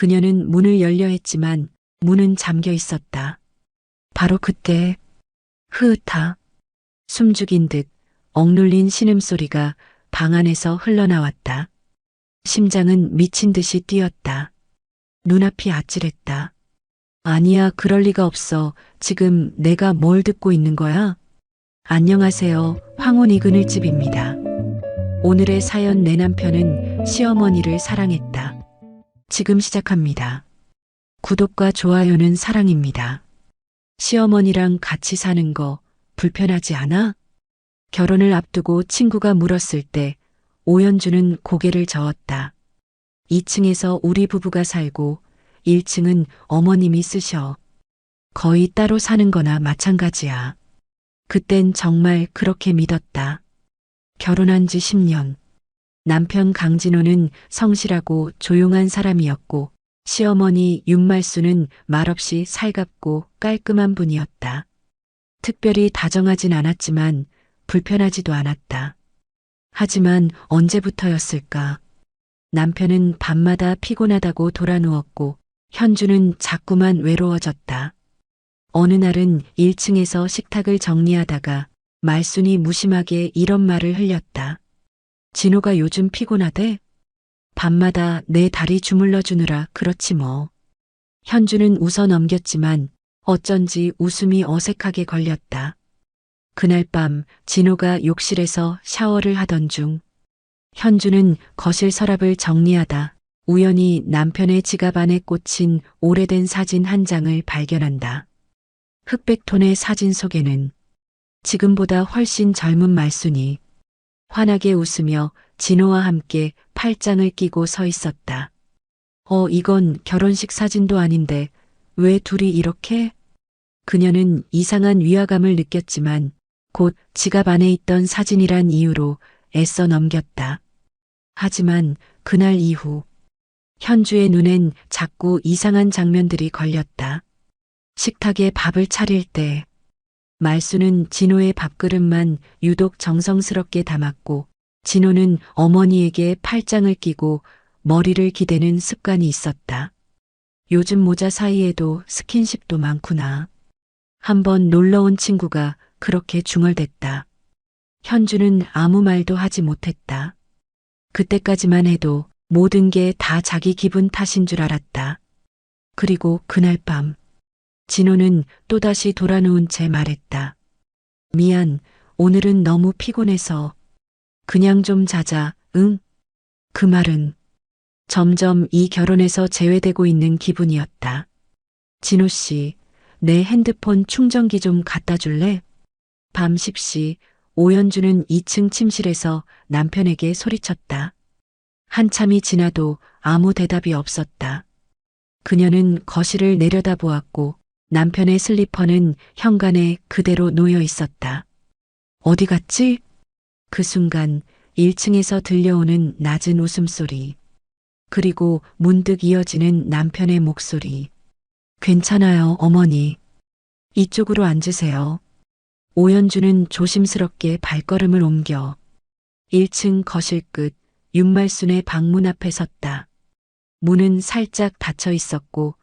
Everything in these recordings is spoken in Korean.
그녀는 문을 열려 했지만 문은 잠겨 있었다. 바로 그때 흐으타 숨죽인 듯 억눌린 신음소리가 방 안에서 흘러나왔다. 심장은 미친 듯이 뛰었다. 눈앞이 아찔했다. 아니야, 그럴 리가 없어. 지금 내가 뭘 듣고 있는 거야? 안녕하세요. 황혼 이그늘집입니다. 오늘의 사연 내 남편은 시어머니를 사랑했다. 지금 시작합니다. 구독과 좋아요는 사랑입니다. 시어머니랑 같이 사는 거 불편하지 않아? 결혼을 앞두고 친구가 물었을 때 오연주는 고개를 저었다. 2층에서 우리 부부가 살고 1층은 어머님이 쓰셔. 거의 따로 사는 거나 마찬가지야. 그땐 정말 그렇게 믿었다. 결혼한 지 10년. 남편 강진호는 성실하고 조용한 사람이었고 시어머니 윤말수는 말없이 살갑고 깔끔한 분이었다. 특별히 다정하진 않았지만 불편하지도 않았다. 하지만 언제부터였을까? 남편은 밤마다 피곤하다고 돌아누웠고 현주는 자꾸만 외로워졌다. 어느 날은 1층에서 식탁을 정리하다가 말순이 무심하게 이런 말을 흘렸다. 진호가 요즘 피곤하대? 밤마다 내 다리 주물러 주느라 그렇지 뭐. 현주는 웃어 넘겼지만 어쩐지 웃음이 어색하게 걸렸다. 그날 밤 진호가 욕실에서 샤워를 하던 중 현주는 거실 서랍을 정리하다 우연히 남편의 지갑 안에 꽂힌 오래된 사진 한 장을 발견한다. 흑백톤의 사진 속에는 지금보다 훨씬 젊은 말순이 환하게 웃으며 진호와 함께 팔짱을 끼고 서 있었다. 이건 결혼식 사진도 아닌데 왜 둘이 이렇게? 그녀는 이상한 위화감을 느꼈지만 곧 지갑 안에 있던 사진이란 이유로 애써 넘겼다. 하지만 그날 이후 현주의 눈엔 자꾸 이상한 장면들이 걸렸다. 식탁에 밥을 차릴 때 말수는 진호의 밥그릇만 유독 정성스럽게 담았고 진호는 어머니에게 팔짱을 끼고 머리를 기대는 습관이 있었다. 요즘 모자 사이에도 스킨십도 많구나. 한번 놀러온 친구가 그렇게 중얼댔다. 현주는 아무 말도 하지 못했다. 그때까지만 해도 모든 게 다 자기 기분 탓인 줄 알았다. 그리고 그날 밤 진호는 또다시 돌아누운 채 말했다. 미안, 오늘은 너무 피곤해서 그냥 좀 자자, 응? 그 말은 점점 이 결혼에서 제외되고 있는 기분이었다. 진호 씨, 내 핸드폰 충전기 좀 갖다 줄래? 밤 10시 오연주는 2층 침실에서 남편에게 소리쳤다. 한참이 지나도 아무 대답이 없었다. 그녀는 거실을 내려다보았고 남편의 슬리퍼는 현관에 그대로 놓여 있었다. 어디 갔지? 그 순간 1층에서 들려오는 낮은 웃음소리. 그리고 문득 이어지는 남편의 목소리. 괜찮아요, 어머니. 이쪽으로 앉으세요. 오연주는 조심스럽게 발걸음을 옮겨 1층 거실 끝 윤말순의 방문 앞에 섰다. 문은 살짝 닫혀 있었고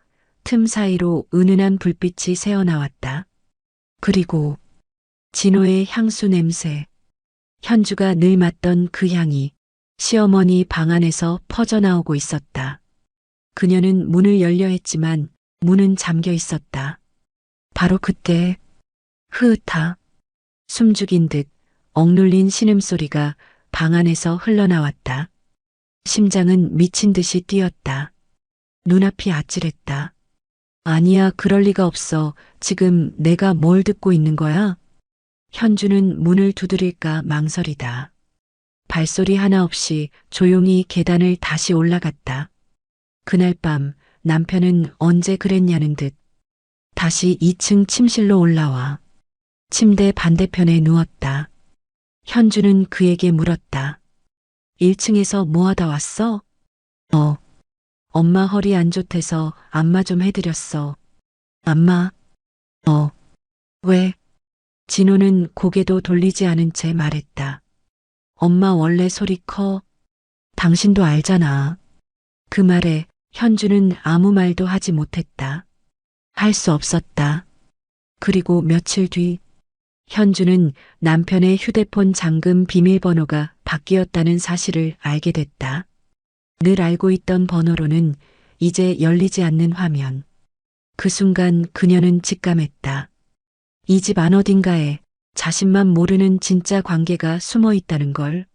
틈 사이로 은은한 불빛이 새어나왔다. 그리고 진호의 향수 냄새. 현주가 늘 맡던 그 향이 시어머니 방 안에서 퍼져나오고 있었다. 그녀는 문을 열려 했지만 문은 잠겨 있었다. 바로 그때 흐으타 숨죽인 듯 억눌린 신음소리가 방 안에서 흘러나왔다. 심장은 미친 듯이 뛰었다. 눈앞이 아찔했다. 아니야, 그럴 리가 없어. 지금 내가 뭘 듣고 있는 거야? 현주는 문을 두드릴까 망설이다. 발소리 하나 없이 조용히 계단을 다시 올라갔다. 그날 밤 남편은 언제 그랬냐는 듯 다시 2층 침실로 올라와 침대 반대편에 누웠다. 현주는 그에게 물었다. 1층에서 뭐 하다 왔어? 엄마 허리 안 좋대서 안마 좀 해드렸어. 안마? 왜? 진호는 고개도 돌리지 않은 채 말했다. 엄마 원래 소리 커. 당신도 알잖아. 그 말에 현주는 아무 말도 하지 못했다. 할 수 없었다. 그리고 며칠 뒤 현주는 남편의 휴대폰 잠금 비밀번호가 바뀌었다는 사실을 알게 됐다. 늘 알고 있던 번호로는 이제 열리지 않는 화면. 그 순간 그녀는 직감했다. 이 집 안 어딘가에 자신만 모르는 진짜 관계가 숨어 있다는 걸.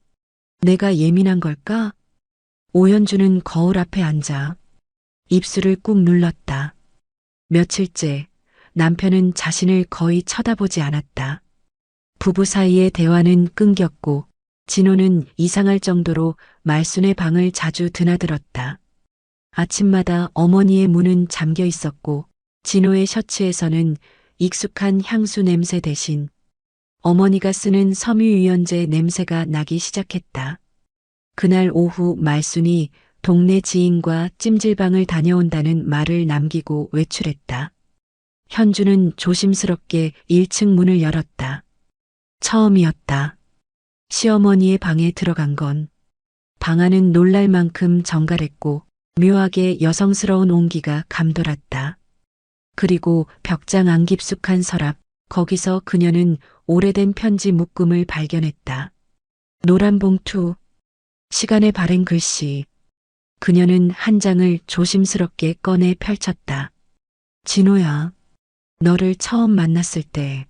내가 예민한 걸까? 오현주는 거울 앞에 앉아 입술을 꾹 눌렀다. 며칠째 남편은 자신을 거의 쳐다보지 않았다. 부부 사이의 대화는 끊겼고 진호는 이상할 정도로 말순의 방을 자주 드나들었다. 아침마다 어머니의 문은 잠겨 있었고 진호의 셔츠에서는 익숙한 향수 냄새 대신 어머니가 쓰는 섬유유연제 냄새가 나기 시작했다. 그날 오후 말순이 동네 지인과 찜질방을 다녀온다는 말을 남기고 외출했다. 현주는 조심스럽게 1층 문을 열었다. 처음이었다. 시어머니의 방에 들어간 건 방 안은 놀랄 만큼 정갈했고 묘하게 여성스러운 온기가 감돌았다. 그리고 벽장 안 깊숙한 서랍, 거기서 그녀는 오래된 편지 묶음을 발견했다. 노란 봉투, 시간의 바랜 글씨. 그녀는 한 장을 조심스럽게 꺼내 펼쳤다. 진호야, 너를 처음 만났을 때,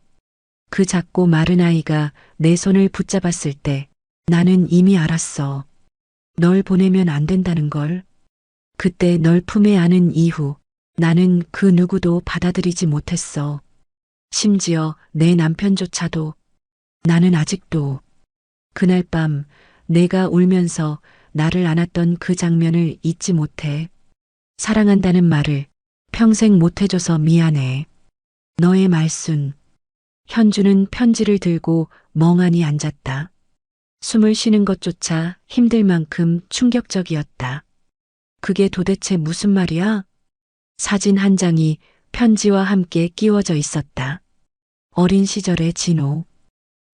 그 작고 마른 아이가 내 손을 붙잡았을 때 나는 이미 알았어. 널 보내면 안 된다는 걸. 그때 널 품에 안은 이후 나는 그 누구도 받아들이지 못했어. 심지어 내 남편조차도. 나는 아직도 그날 밤 내가 울면서 나를 안았던 그 장면을 잊지 못해. 사랑한다는 말을 평생 못해줘서 미안해. 너의 말순. 현주는 편지를 들고 멍하니 앉았다. 숨을 쉬는 것조차 힘들 만큼 충격적이었다. 그게 도대체 무슨 말이야? 사진 한 장이 편지와 함께 끼워져 있었다. 어린 시절의 진호.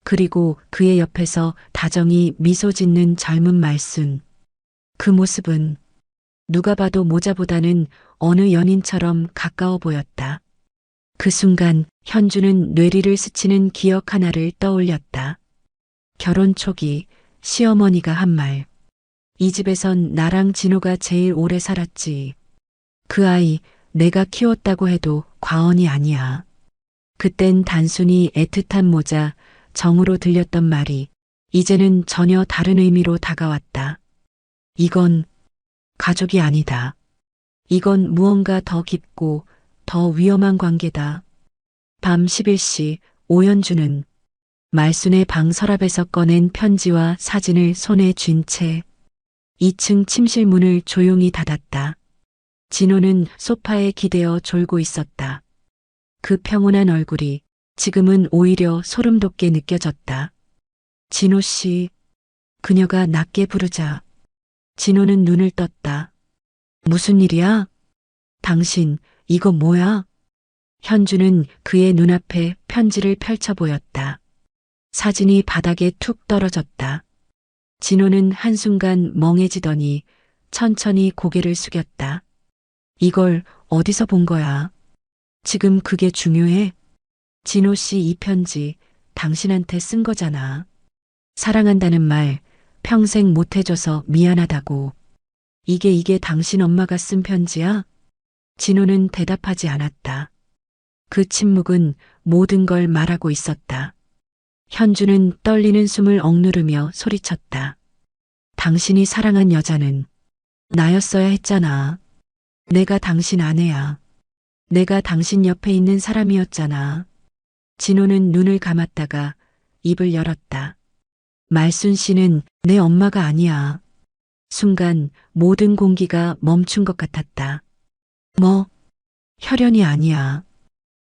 그리고 그의 옆에서 다정히 미소 짓는 젊은 말순. 그 모습은 누가 봐도 모자보다는 어느 연인처럼 가까워 보였다. 그 순간 현주는 뇌리를 스치는 기억 하나를 떠올렸다. 결혼 초기 시어머니가 한 말. 이 집에선 나랑 진호가 제일 오래 살았지. 그 아이 내가 키웠다고 해도 과언이 아니야. 그땐 단순히 애틋한 모자, 정으로 들렸던 말이 이제는 전혀 다른 의미로 다가왔다. 이건 가족이 아니다. 이건 무언가 더 깊고 더 위험한 관계다. 밤 11시 오연주는 말순의 방 서랍에서 꺼낸 편지와 사진을 손에 쥔 채 2층 침실 문을 조용히 닫았다. 진호는 소파에 기대어 졸고 있었다. 그 평온한 얼굴이 지금은 오히려 소름 돋게 느껴졌다. 진호 씨, 그녀가 낮게 부르자 진호는 눈을 떴다. 무슨 일이야? 당신, 이거 뭐야? 현주는 그의 눈앞에 편지를 펼쳐 보였다. 사진이 바닥에 툭 떨어졌다. 진호는 한순간 멍해지더니 천천히 고개를 숙였다. 이걸 어디서 본 거야? 지금 그게 중요해? 진호 씨, 이 편지 당신한테 쓴 거잖아. 사랑한다는 말 평생 못 해줘서 미안하다고. 이게 당신 엄마가 쓴 편지야? 진호는 대답하지 않았다. 그 침묵은 모든 걸 말하고 있었다. 현주는 떨리는 숨을 억누르며 소리쳤다. 당신이 사랑한 여자는 나였어야 했잖아. 내가 당신 아내야. 내가 당신 옆에 있는 사람이었잖아. 진호는 눈을 감았다가 입을 열었다. 말순 씨는 내 엄마가 아니야. 순간 모든 공기가 멈춘 것 같았다. 뭐? 혈연이 아니야.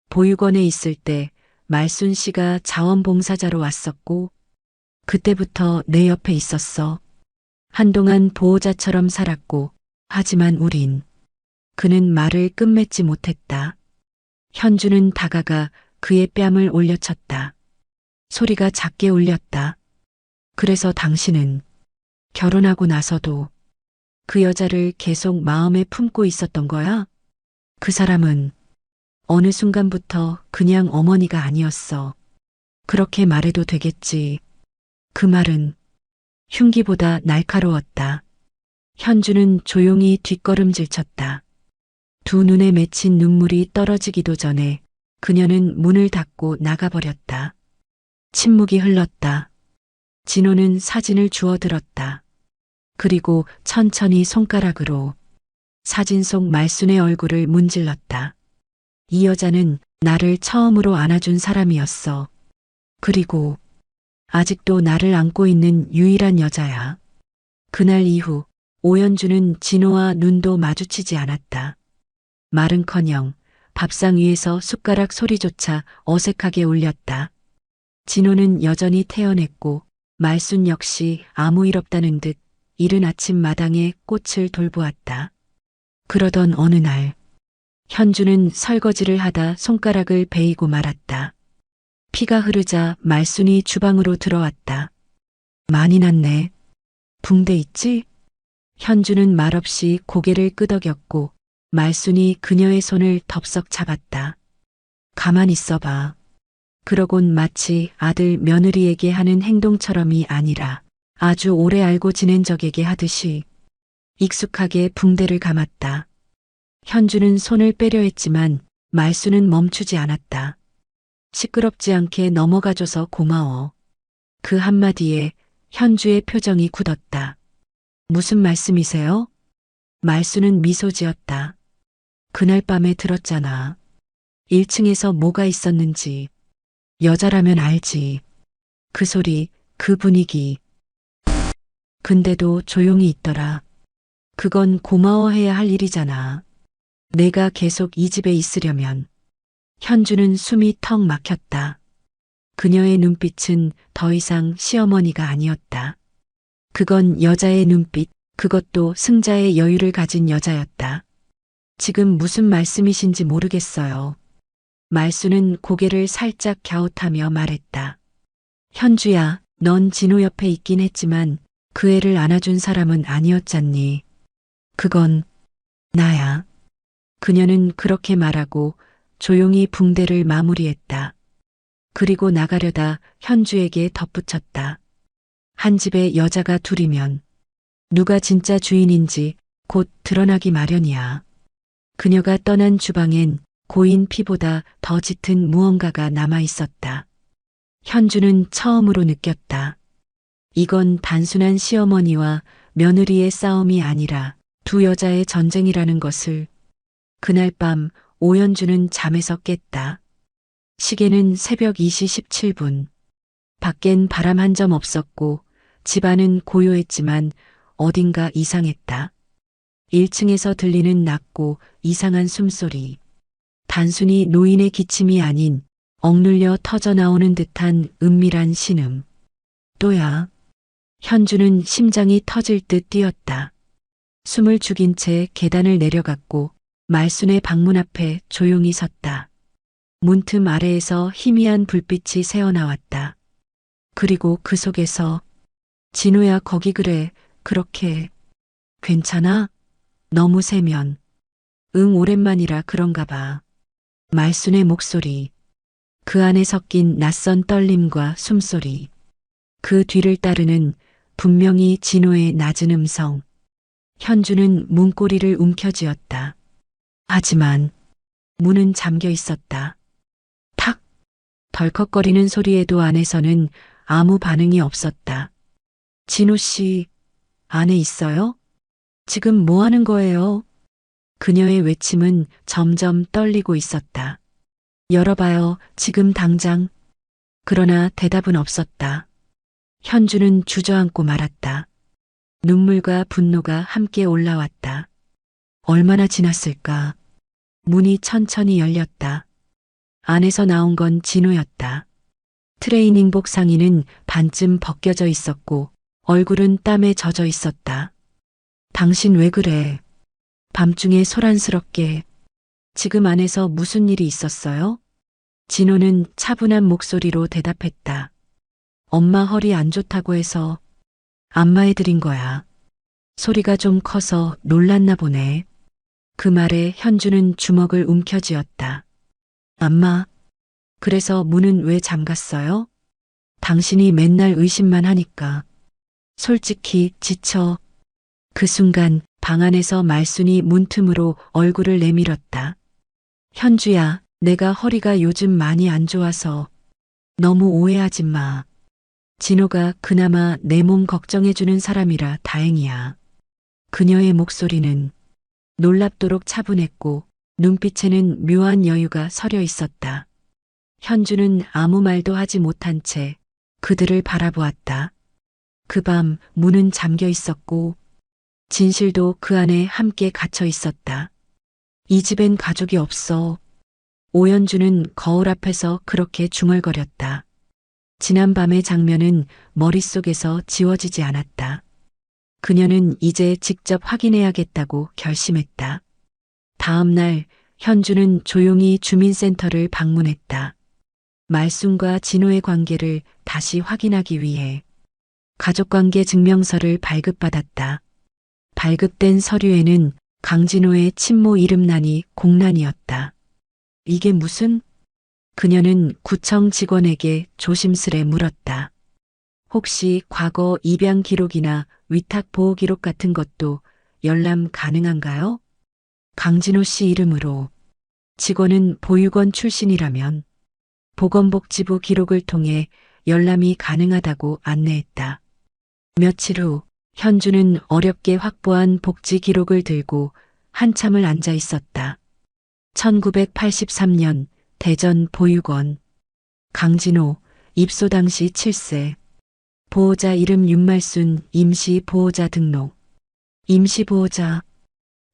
보육원에 있을 때 말순 씨가 자원봉사자로 왔었고 그때부터 내 옆에 있었어. 한동안 보호자처럼 살았고 하지만 우린. 그는 말을 끝맺지 못했다. 현주는 다가가 그의 뺨을 올려쳤다. 소리가 작게 울렸다. 그래서 당신은 결혼하고 나서도 그 여자를 계속 마음에 품고 있었던 거야? 그 사람은 어느 순간부터 그냥 어머니가 아니었어. 그렇게 말해도 되겠지. 그 말은 흉기보다 날카로웠다. 현주는 조용히 뒷걸음질 쳤다. 두 눈에 맺힌 눈물이 떨어지기도 전에 그녀는 문을 닫고 나가버렸다. 침묵이 흘렀다. 진호는 사진을 주워들었다. 그리고 천천히 손가락으로 사진 속 말순의 얼굴을 문질렀다. 이 여자는 나를 처음으로 안아준 사람이었어. 그리고 아직도 나를 안고 있는 유일한 여자야. 그날 이후 오연주는 진호와 눈도 마주치지 않았다. 말은커녕 밥상 위에서 숟가락 소리조차 어색하게 울렸다. 진호는 여전히 태연했고 말순 역시 아무 일 없다는 듯 이른 아침 마당에 꽃을 돌보았다. 그러던 어느 날 현주는 설거지를 하다 손가락을 베이고 말았다. 피가 흐르자 말순이 주방으로 들어왔다. 많이 났네. 붕대 있지? 현주는 말없이 고개를 끄덕였고 말순이 그녀의 손을 덥석 잡았다. 가만 있어봐. 그러곤 마치 아들 며느리에게 하는 행동처럼이 아니라 아주 오래 알고 지낸 적에게 하듯이 익숙하게 붕대를 감았다. 현주는 손을 빼려 했지만 말순은 멈추지 않았다. 시끄럽지 않게 넘어가줘서 고마워. 그 한마디에 현주의 표정이 굳었다. 무슨 말씀이세요? 말순은 미소 지었다. 그날 밤에 들었잖아. 1층에서 뭐가 있었는지. 여자라면 알지. 그 소리, 그 분위기. 근데도 조용히 있더라. 그건 고마워해야 할 일이잖아. 내가 계속 이 집에 있으려면. 현주는 숨이 턱 막혔다. 그녀의 눈빛은 더 이상 시어머니가 아니었다. 그건 여자의 눈빛, 그것도 승자의 여유를 가진 여자였다. 지금 무슨 말씀이신지 모르겠어요. 말수는 고개를 살짝 갸웃하며 말했다. 현주야, 넌 진호 옆에 있긴 했지만 그 애를 안아준 사람은 아니었잖니. 그건 나야. 그녀는 그렇게 말하고 조용히 붕대를 마무리했다. 그리고 나가려다 현주에게 덧붙였다. 한 집에 여자가 둘이면 누가 진짜 주인인지 곧 드러나기 마련이야. 그녀가 떠난 주방엔 고인 피보다 더 짙은 무언가가 남아 있었다. 현주는 처음으로 느꼈다. 이건 단순한 시어머니와 며느리의 싸움이 아니라 두 여자의 전쟁이라는 것을. 그날 밤 오연주는 잠에서 깼다. 시계는 새벽 2시 17분. 밖엔 바람 한 점 없었고 집안은 고요했지만 어딘가 이상했다. 1층에서 들리는 낮고 이상한 숨소리. 단순히 노인의 기침이 아닌 억눌려 터져나오는 듯한 은밀한 신음. 또야. 현주는 심장이 터질 듯 뛰었다. 숨을 죽인 채 계단을 내려갔고 말순의 방문 앞에 조용히 섰다. 문틈 아래에서 희미한 불빛이 새어나왔다. 그리고 그 속에서 진호야 거기 그래 그렇게 괜찮아? 너무 세면. 응 오랜만이라 그런가 봐. 말순의 목소리. 그 안에 섞인 낯선 떨림과 숨소리. 그 뒤를 따르는 분명히 진호의 낮은 음성. 현주는 문고리를 움켜쥐었다. 하지만 문은 잠겨 있었다. 탁! 덜컥거리는 소리에도 안에서는 아무 반응이 없었다. 진호 씨, 안에 있어요? 지금 뭐 하는 거예요? 그녀의 외침은 점점 떨리고 있었다. 열어봐요, 지금 당장. 그러나 대답은 없었다. 현주는 주저앉고 말았다. 눈물과 분노가 함께 올라왔다. 얼마나 지났을까? 문이 천천히 열렸다. 안에서 나온 건 진호였다. 트레이닝복 상의는 반쯤 벗겨져 있었고 얼굴은 땀에 젖어 있었다. 당신 왜 그래? 밤중에 소란스럽게. 지금 안에서 무슨 일이 있었어요? 진호는 차분한 목소리로 대답했다. 엄마 허리 안 좋다고 해서 안마해드린 거야. 소리가 좀 커서 놀랐나 보네. 그 말에 현주는 주먹을 움켜쥐었다. 엄마, 그래서 문은 왜 잠갔어요? 당신이 맨날 의심만 하니까. 솔직히 지쳐. 그 순간 방 안에서 말순이 문틈으로 얼굴을 내밀었다. 현주야, 내가 허리가 요즘 많이 안 좋아서 너무 오해하지 마. 진호가 그나마 내 몸 걱정해주는 사람이라 다행이야. 그녀의 목소리는 놀랍도록 차분했고 눈빛에는 묘한 여유가 서려 있었다. 현주는 아무 말도 하지 못한 채 그들을 바라보았다. 그 밤 문은 잠겨 있었고 진실도 그 안에 함께 갇혀 있었다. 이 집엔 가족이 없어. 오연주는 거울 앞에서 그렇게 중얼거렸다. 지난 밤의 장면은 머릿속에서 지워지지 않았다. 그녀는 이제 직접 확인해야겠다고 결심했다. 다음 날 현주는 조용히 주민센터를 방문했다. 말순과 진호의 관계를 다시 확인하기 위해 가족관계 증명서를 발급받았다. 발급된 서류에는 강진호의 친모 이름란이 공란이었다. 이게 무슨? 그녀는 구청 직원에게 조심스레 물었다. 혹시 과거 입양 기록이나 위탁 보호 기록 같은 것도 열람 가능한가요? 강진호 씨 이름으로. 직원은 보육원 출신이라면 보건복지부 기록을 통해 열람이 가능하다고 안내했다. 며칠 후 현주는 어렵게 확보한 복지 기록을 들고 한참을 앉아 있었다. 1983년 대전 보육원. 강진호, 입소 당시 7세. 보호자 이름 윤말순, 임시 보호자 등록. 임시 보호자.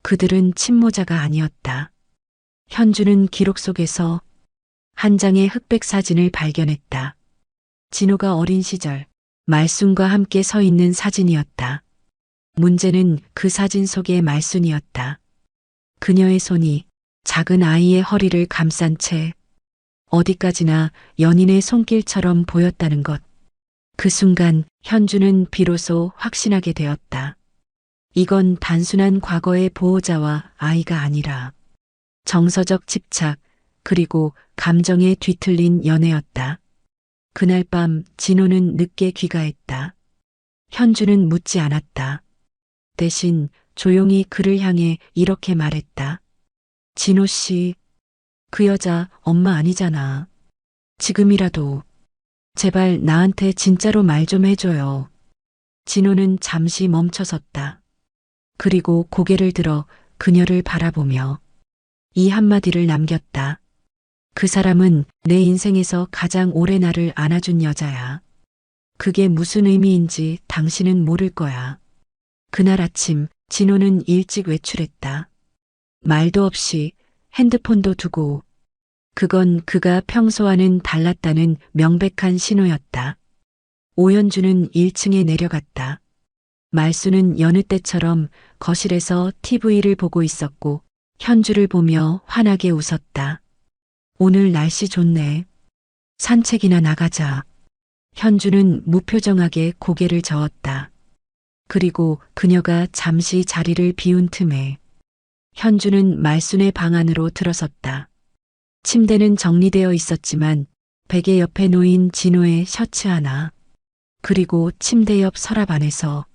그들은 친모자가 아니었다. 현주는 기록 속에서 한 장의 흑백 사진을 발견했다. 진호가 어린 시절 말순과 함께 서 있는 사진이었다. 문제는 그 사진 속의 말순이었다. 그녀의 손이 작은 아이의 허리를 감싼 채 어디까지나 연인의 손길처럼 보였다는 것. 그 순간 현주는 비로소 확신하게 되었다. 이건 단순한 과거의 보호자와 아이가 아니라 정서적 집착 그리고 감정에 뒤틀린 연애였다. 그날 밤 진호는 늦게 귀가했다. 현주는 묻지 않았다. 대신 조용히 그를 향해 이렇게 말했다. 진호 씨, 그 여자 엄마 아니잖아. 지금이라도 제발 나한테 진짜로 말 좀 해줘요. 진호는 잠시 멈춰섰다. 그리고 고개를 들어 그녀를 바라보며 이 한마디를 남겼다. 그 사람은 내 인생에서 가장 오래 나를 안아준 여자야. 그게 무슨 의미인지 당신은 모를 거야. 그날 아침 진호는 일찍 외출했다. 말도 없이 핸드폰도 두고. 그건 그가 평소와는 달랐다는 명백한 신호였다. 오연주는 1층에 내려갔다. 말수는 여느 때처럼 거실에서 TV를 보고 있었고 현주를 보며 환하게 웃었다. 오늘 날씨 좋네. 산책이나 나가자. 현주는 무표정하게 고개를 저었다. 그리고 그녀가 잠시 자리를 비운 틈에 현주는 말순의 방 안으로 들어섰다. 침대는 정리되어 있었지만 베개 옆에 놓인 진호의 셔츠 하나, 그리고 침대 옆 서랍 안에서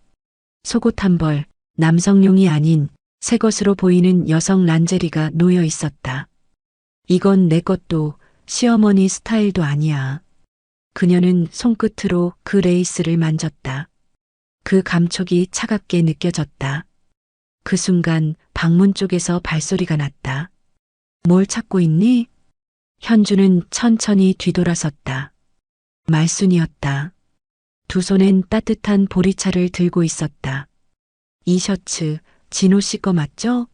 속옷 한 벌, 남성용이 아닌 새 것으로 보이는 여성 란제리가 놓여 있었다. 이건 내 것도 시어머니 스타일도 아니야. 그녀는 손끝으로 그 레이스를 만졌다. 그 감촉이 차갑게 느껴졌다. 그 순간 방문 쪽에서 발소리가 났다. 뭘 찾고 있니? 현주는 천천히 뒤돌아섰다. 말순이었다. 두 손엔 따뜻한 보리차를 들고 있었다. 이 셔츠 진호 씨 거 맞죠?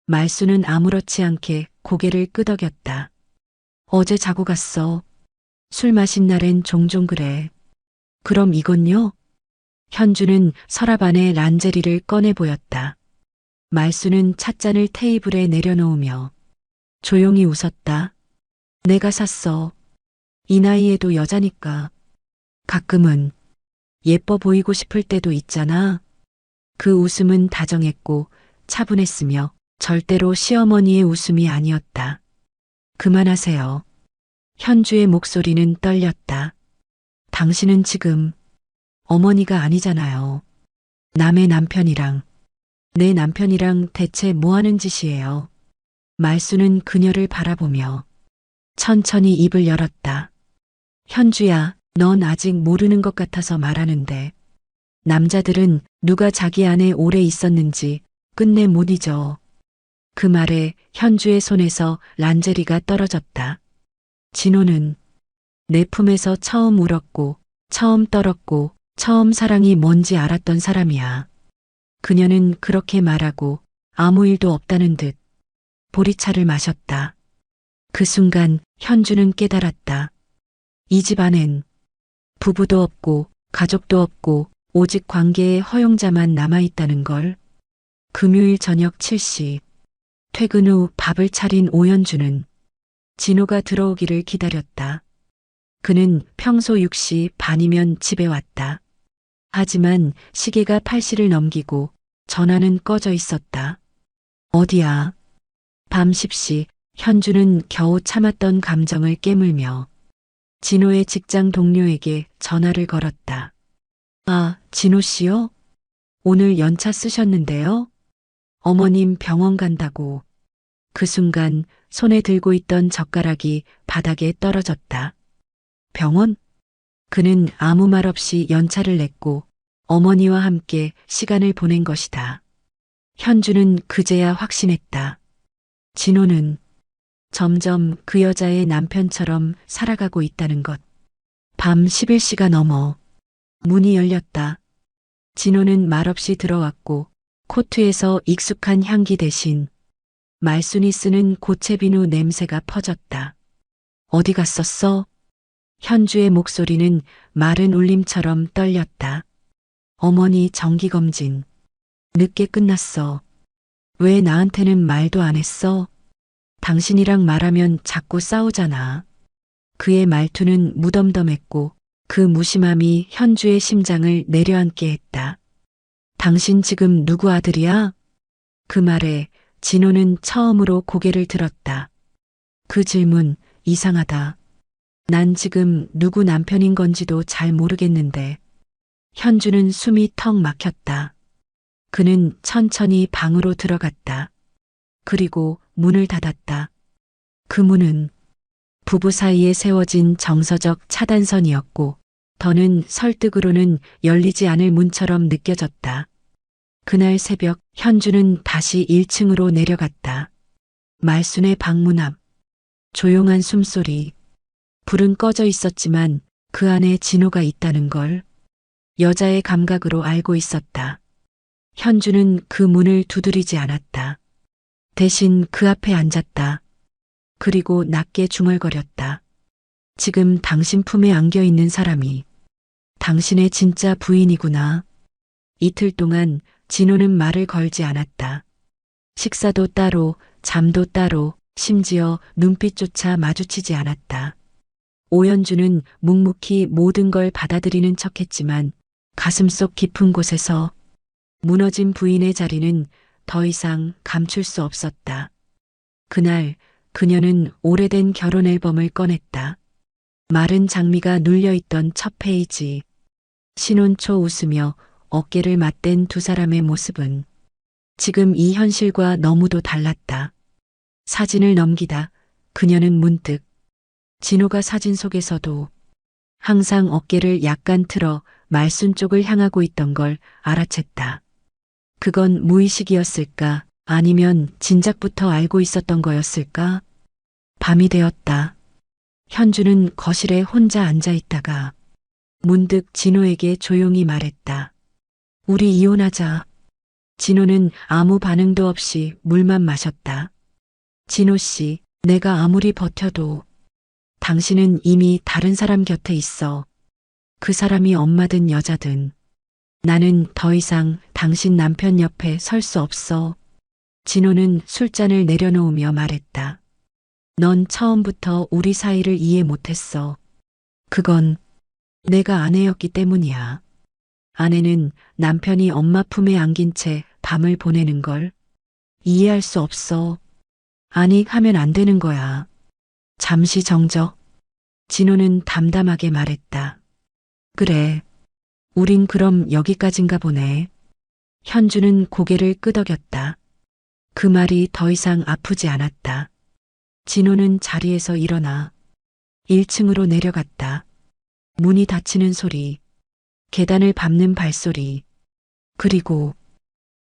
말순은 아무렇지 않게 고개를 끄덕였다. 어제 자고 갔어. 술 마신 날엔 종종 그래. 그럼 이건요? 현주는 서랍 안에 란제리를 꺼내 보였다. 말순은 찻잔을 테이블에 내려놓으며 조용히 웃었다. 내가 샀어. 이 나이에도 여자니까. 가끔은 예뻐 보이고 싶을 때도 있잖아. 그 웃음은 다정했고 차분했으며 절대로 시어머니의 웃음이 아니었다. 그만하세요. 현주의 목소리는 떨렸다. 당신은 지금 어머니가 아니잖아요. 남의 남편이랑, 내 남편이랑 대체 뭐 하는 짓이에요? 말수는 그녀를 바라보며 천천히 입을 열었다. 현주야, 넌 아직 모르는 것 같아서 말하는데 남자들은 누가 자기 안에 오래 있었는지 끝내 못 잊어. 그 말에 현주의 손에서 란제리가 떨어졌다. 진호는 내 품에서 처음 울었고, 처음 떨었고, 처음 사랑이 뭔지 알았던 사람이야. 그녀는 그렇게 말하고 아무 일도 없다는 듯 보리차를 마셨다. 그 순간 현주는 깨달았다. 이 집안엔 부부도 없고 가족도 없고 오직 관계의 허용자만 남아있다는 걸. 금요일 저녁 7시 퇴근 후 밥을 차린 오연주는 진호가 들어오기를 기다렸다. 그는 평소 6시 반이면 집에 왔다. 하지만 시계가 8시를 넘기고 전화는 꺼져 있었다. 어디야? 밤 10시 현주는 겨우 참았던 감정을 깨물며 진호의 직장 동료에게 전화를 걸었다. 아, 진호 씨요? 오늘 연차 쓰셨는데요? 어머님 병원 간다고. 그 순간 손에 들고 있던 젓가락이 바닥에 떨어졌다. 병원? 그는 아무 말 없이 연차를 냈고 어머니와 함께 시간을 보낸 것이다. 현주는 그제야 확신했다. 진호는 점점 그 여자의 남편처럼 살아가고 있다는 것. 밤 11시가 넘어 문이 열렸다. 진호는 말없이 들어왔고 코트에서 익숙한 향기 대신 말순이 쓰는 고체비누 냄새가 퍼졌다. 어디 갔었어? 현주의 목소리는 마른 울림처럼 떨렸다. 어머니 정기검진. 늦게 끝났어. 왜 나한테는 말도 안 했어? 당신이랑 말하면 자꾸 싸우잖아. 그의 말투는 무덤덤했고 그 무심함이 현주의 심장을 내려앉게 했다. 당신 지금 누구 아들이야? 그 말에 진호는 처음으로 고개를 들었다. 그 질문 이상하다. 난 지금 누구 남편인 건지도 잘 모르겠는데. 현주는 숨이 턱 막혔다. 그는 천천히 방으로 들어갔다. 그리고 문을 닫았다. 그 문은 부부 사이에 세워진 정서적 차단선이었고 더는 설득으로는 열리지 않을 문처럼 느껴졌다. 그날 새벽 현주는 다시 1층으로 내려갔다. 말순의 방문 앞. 조용한 숨소리. 불은 꺼져 있었지만 그 안에 진호가 있다는 걸 여자의 감각으로 알고 있었다. 현주는 그 문을 두드리지 않았다. 대신 그 앞에 앉았다. 그리고 낮게 중얼거렸다. 지금 당신 품에 안겨 있는 사람이 당신의 진짜 부인이구나. 이틀 동안 진호는 말을 걸지 않았다. 식사도 따로, 잠도 따로, 심지어 눈빛조차 마주치지 않았다. 오연주는 묵묵히 모든 걸 받아들이는 척했지만 가슴속 깊은 곳에서 무너진 부인의 자리는 더 이상 감출 수 없었다. 그날 그녀는 오래된 결혼 앨범을 꺼냈다. 마른 장미가 눌려있던 첫 페이지. 신혼초 웃으며 어깨를 맞댄 두 사람의 모습은 지금 이 현실과 너무도 달랐다. 사진을 넘기다 그녀는 문득 진호가 사진 속에서도 항상 어깨를 약간 틀어 말순 쪽을 향하고 있던 걸 알아챘다. 그건 무의식이었을까? 아니면 진작부터 알고 있었던 거였을까? 밤이 되었다. 현주는 거실에 혼자 앉아 있다가 문득 진호에게 조용히 말했다. 우리 이혼하자. 진호는 아무 반응도 없이 물만 마셨다. 진호 씨, 내가 아무리 버텨도 당신은 이미 다른 사람 곁에 있어. 그 사람이 엄마든 여자든. 나는 더 이상 당신 남편 옆에 설 수 없어. 진호는 술잔을 내려놓으며 말했다. 넌 처음부터 우리 사이를 이해 못했어. 그건 내가 아내였기 때문이야. 아내는 남편이 엄마 품에 안긴 채 밤을 보내는 걸 이해할 수 없어. 아니, 하면 안 되는 거야. 잠시 정적. 진호는 담담하게 말했다. 그래. 우린 그럼 여기까지인가 보네. 현주는 고개를 끄덕였다. 그 말이 더 이상 아프지 않았다. 진호는 자리에서 일어나 1층으로 내려갔다. 문이 닫히는 소리, 계단을 밟는 발소리, 그리고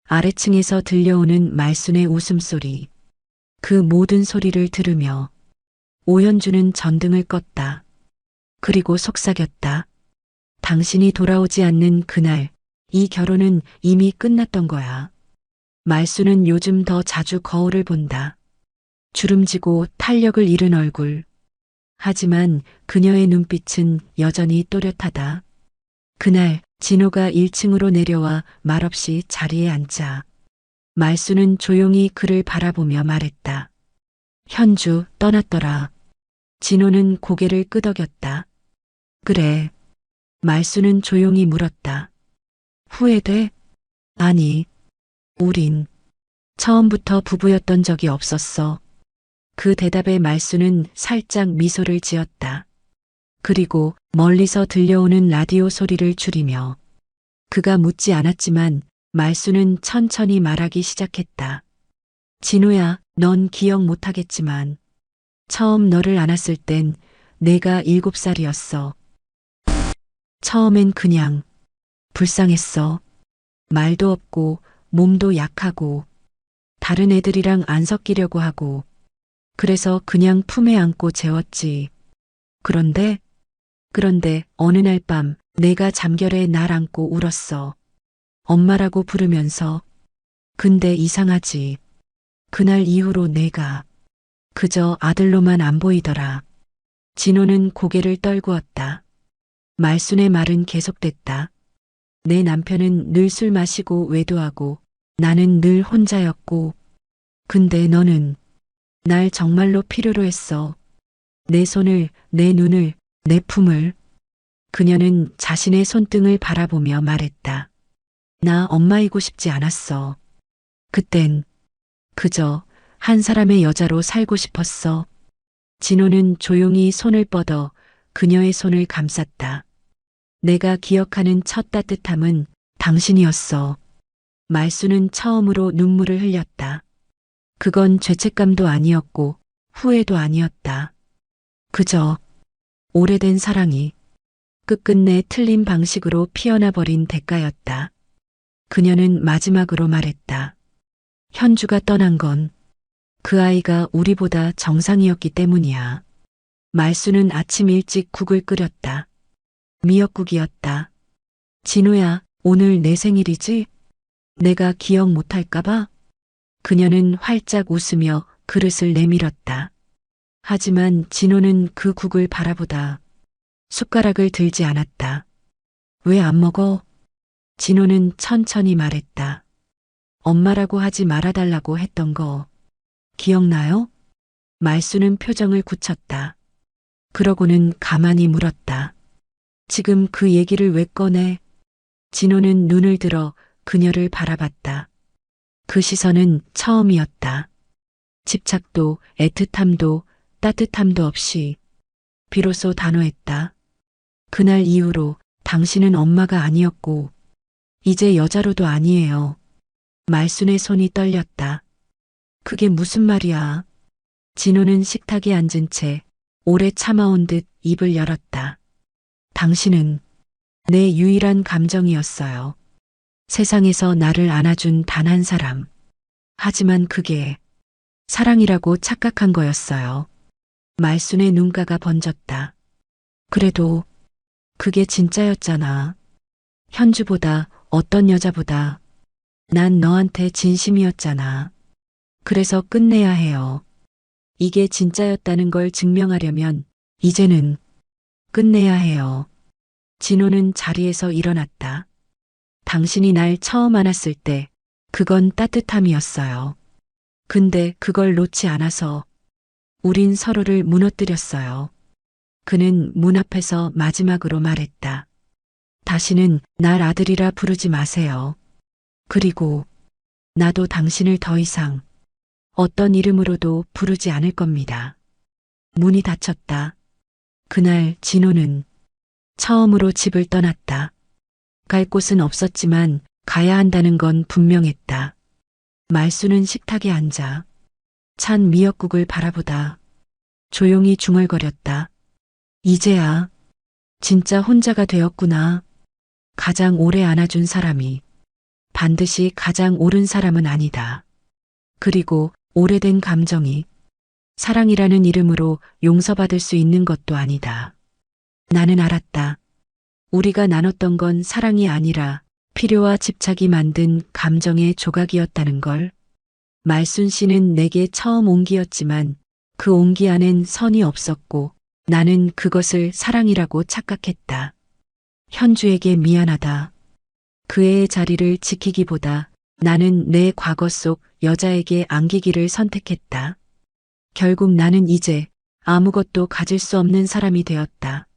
아래층에서 들려오는 말순의 웃음소리. 그 모든 소리를 들으며 오현주는 전등을 껐다. 그리고 속삭였다. 당신이 돌아오지 않는 그날, 이 결혼은 이미 끝났던 거야. 말수는 요즘 더 자주 거울을 본다. 주름지고 탄력을 잃은 얼굴. 하지만 그녀의 눈빛은 여전히 또렷하다. 그날 진호가 1층으로 내려와 말없이 자리에 앉자. 말수는 조용히 그를 바라보며 말했다. 현주 떠났더라. 진호는 고개를 끄덕였다. 그래. 말수는 조용히 물었다. 후회돼? 아니. 우린 처음부터 부부였던 적이 없었어. 그 대답에 말수는 살짝 미소를 지었다. 그리고 멀리서 들려오는 라디오 소리를 줄이며 그가 묻지 않았지만 말수는 천천히 말하기 시작했다. 진호야, 넌 기억 못하겠지만 처음 너를 안았을 땐 내가 7살이었어. 처음엔 그냥 불쌍했어. 말도 없고 몸도 약하고 다른 애들이랑 안 섞이려고 하고 그래서 그냥 품에 안고 재웠지. 그런데 어느 날 밤 내가 잠결에 날 안고 울었어. 엄마라고 부르면서. 근데 이상하지. 그날 이후로 내가 그저 아들로만 안 보이더라. 진호는 고개를 떨구었다. 말순의 말은 계속됐다. 내 남편은 늘 술 마시고 외도하고 나는 늘 혼자였고 근데 너는 날 정말로 필요로 했어. 내 손을, 내 눈을, 내 품을. 그녀는 자신의 손등을 바라보며 말했다. 나 엄마이고 싶지 않았어. 그땐 그저 한 사람의 여자로 살고 싶었어. 진호는 조용히 손을 뻗어 그녀의 손을 감쌌다. 내가 기억하는 첫 따뜻함은 당신이었어. 말수는 처음으로 눈물을 흘렸다. 그건 죄책감도 아니었고 후회도 아니었다. 그저 오래된 사랑이 끝끝내 틀린 방식으로 피어나 버린 대가였다. 그녀는 마지막으로 말했다. 현주가 떠난 건 그 아이가 우리보다 정상이었기 때문이야. 말수는 아침 일찍 국을 끓였다. 미역국이었다. 진호야, 오늘 내 생일이지? 내가 기억 못할까봐? 그녀는 활짝 웃으며 그릇을 내밀었다. 하지만 진호는 그 국을 바라보다 숟가락을 들지 않았다. 왜 안 먹어? 진호는 천천히 말했다. 엄마라고 하지 말아달라고 했던 거 기억나요? 말수는 표정을 굳혔다. 그러고는 가만히 물었다. 지금 그 얘기를 왜 꺼내? 진호는 눈을 들어 그녀를 바라봤다. 그 시선은 처음이었다. 집착도 애틋함도 따뜻함도 없이 비로소 단호했다. 그날 이후로 당신은 엄마가 아니었고 이제 여자로도 아니에요. 말순의 손이 떨렸다. 그게 무슨 말이야? 진호는 식탁에 앉은 채 오래 참아온 듯 입을 열었다. 당신은 내 유일한 감정이었어요. 세상에서 나를 안아준 단 한 사람. 하지만 그게 사랑이라고 착각한 거였어요. 말순의 눈가가 번졌다. 그래도 그게 진짜였잖아. 현주보다 어떤 여자보다 난 너한테 진심이었잖아. 그래서 끝내야 해요. 이게 진짜였다는 걸 증명하려면 이제는 끝내야 해요. 진호는 자리에서 일어났다. 당신이 날 처음 안았을 때 그건 따뜻함이었어요. 근데 그걸 놓지 않아서 우린 서로를 무너뜨렸어요. 그는 문 앞에서 마지막으로 말했다. 다시는 날 아들이라 부르지 마세요. 그리고 나도 당신을 더 이상 어떤 이름으로도 부르지 않을 겁니다. 문이 닫혔다. 그날 진호는 처음으로 집을 떠났다. 갈 곳은 없었지만 가야 한다는 건 분명했다. 말수는 식탁에 앉아 찬 미역국을 바라보다 조용히 중얼거렸다. 이제야 진짜 혼자가 되었구나. 가장 오래 안아준 사람이 반드시 가장 옳은 사람은 아니다. 그리고 오래된 감정이 사랑이라는 이름으로 용서받을 수 있는 것도 아니다. 나는 알았다. 우리가 나눴던 건 사랑이 아니라 필요와 집착이 만든 감정의 조각이었다는 걸. 말순 씨는 내게 처음 온기였지만 그 온기 안엔 선이 없었고 나는 그것을 사랑이라고 착각했다. 현주에게 미안하다. 그 애의 자리를 지키기보다 나는 내 과거 속 여자에게 안기기를 선택했다. 결국 나는 이제 아무것도 가질 수 없는 사람이 되었다.